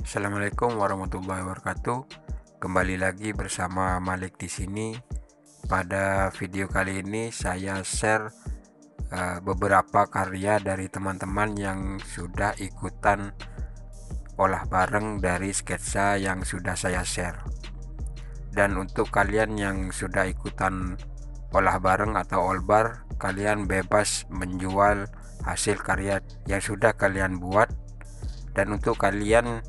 Assalamualaikum warahmatullahi wabarakatuh. Kembali lagi bersama Malik di sini. Pada video kali ini saya share beberapa karya dari teman-teman yang sudah ikutan olah bareng dari sketsa yang sudah saya share. Dan untuk kalian yang sudah ikutan olah bareng atau olbar, kalian bebas menjual hasil karya yang sudah kalian buat. Dan untuk kalian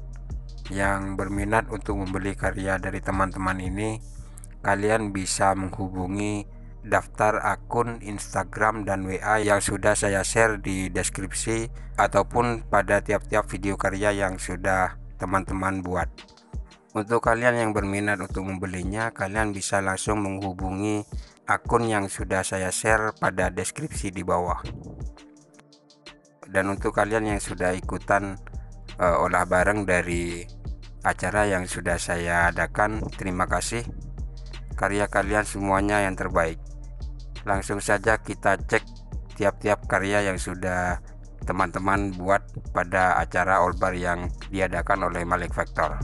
yang berminat untuk membeli karya dari teman-teman ini, kalian bisa menghubungi daftar akun Instagram dan WA yang sudah saya share di deskripsi ataupun pada tiap-tiap video karya yang sudah teman-teman buat. Untuk kalian yang berminat untuk membelinya, kalian bisa langsung menghubungi akun yang sudah saya share pada deskripsi di bawah. Dan untuk kalian yang sudah ikutan olah bareng dari acara yang sudah saya adakan, terima kasih. Karya kalian semuanya yang terbaik. Langsung saja kita cek tiap-tiap karya yang sudah teman-teman buat pada acara olbar yang diadakan oleh Malik Vektor.